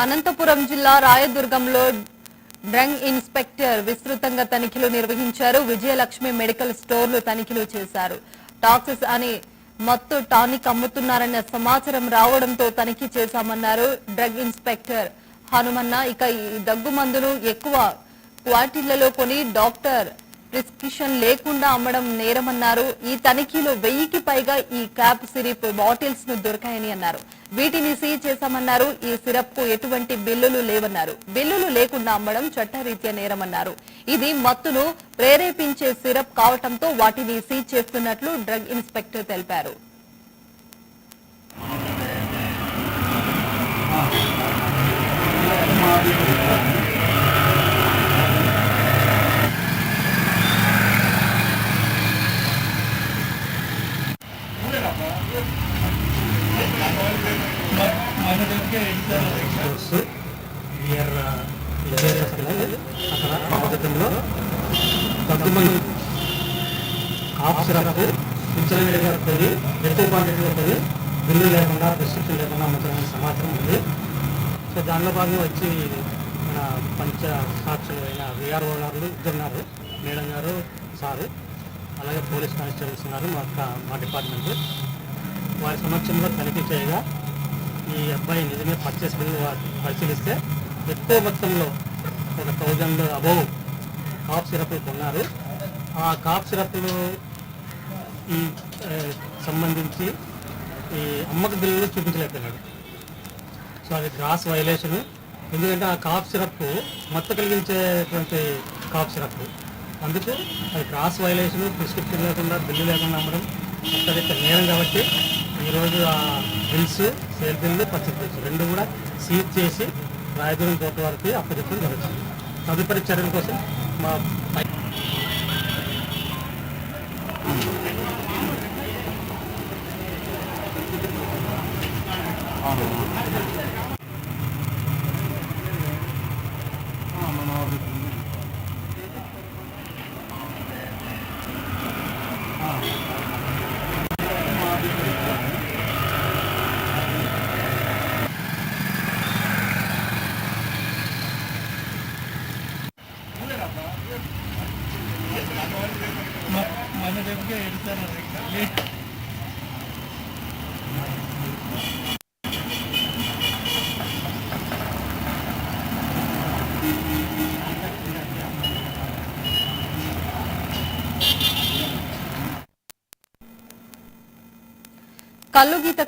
అనంతపురం జిల్లా రాయదుర్గంలో drug inspector విస్తృతంగా తనిఖీలు నిర్వహించారు. విజయలక్ష్మి మెడికల్ స్టోర్లు తనిఖీలు చేశారు. టాక్సిస్ అని మత్తు టానిక్ అమ్ముతున్నారన్న సమాచారం రావడంతో తనిఖీ చేశామన్నారు డ్రగ్ ఇన్స్పెక్టర్ హనుమన్న. ఇక ఈ దగ్గు మందును ఎక్కువ క్వాంటిటీలలో కొని డాక్టర్ ప్రిస్క్రిప్షన్ లేకుండా అమ్మడం నేరమన్నారు. ఈ తనిఖీలో 1000కి పైగా ఈ క్యాప్ సిరప్ బాటిల్స్ ను దొరికాయని అన్నారు. వీటిని సీజ్ చేశామన్నారు. ఈ సిరప్ కు ఎటువంటి బిల్లులు లేవన్నారు. బిల్లులు లేకుండా అమ్మడం చట్టరీత్యా నేరమన్నారు. ఇది మత్తును ప్రేరేపించే సిరప్ కావడంతో వాటిని సీజ్ చేస్తున్నట్లు డ్రగ్ ఇన్స్పెక్టర్ తెలిపారు. కాఫ్ సిరప్ ఎక్కువ క్వాంటిటీలో కొని బిల్లు లేకుండా ప్రిస్క్రిప్షన్ లేకుండా అమ్ముతున్న సమాచారం ఉంది. సో దానిలో భాగంగా వచ్చి మన పంచ సాక్షులు అయిన విఆర్ఓ గారు ఇద్దరున్నారు, మేడం గారు, సారు, అలాగే పోలీస్ కానిస్టేబుల్స్ ఉన్నారు మా డిపార్ట్మెంట్. వారి సమక్షంలో తనిఖీ చేయగా ఈ అబ్బాయి నిజమే పర్చేస్ బిల్లు పరిశీలిస్తే ఎక్కువ మొత్తంలో ఒక 1000 అబౌవ్ కాఫ్ సిరప్లు కొన్నారు. ఆ కాఫ్ సిరప్లు ఈ సంబంధించి ఈ అమ్మక బిల్లులు చూపించలేకపోయినాడు. సో అది గ్రాస్ వైలేషన్. ఎందుకంటే ఆ కాఫ్ సిరప్ మత్తు కలిగించేటువంటి కాఫ్ సిరప్, అందుకు అది క్రాస్ వైలేషన్, ప్రిస్క్రిప్షన్ లేకుండా బిల్లు లేకుండా అమ్మడం చట్టరీత్యా నేరం. కాబట్టి ఈరోజు ఆ bills, sale bill, purchase bills రెండు కూడా సీజ్ చేసి రాయదుర్గం కోర్టు వారికి అప్పచెప్పడం జరుగుతుంది. తదుపరి చర్యల కోసం మా కల్లుగీత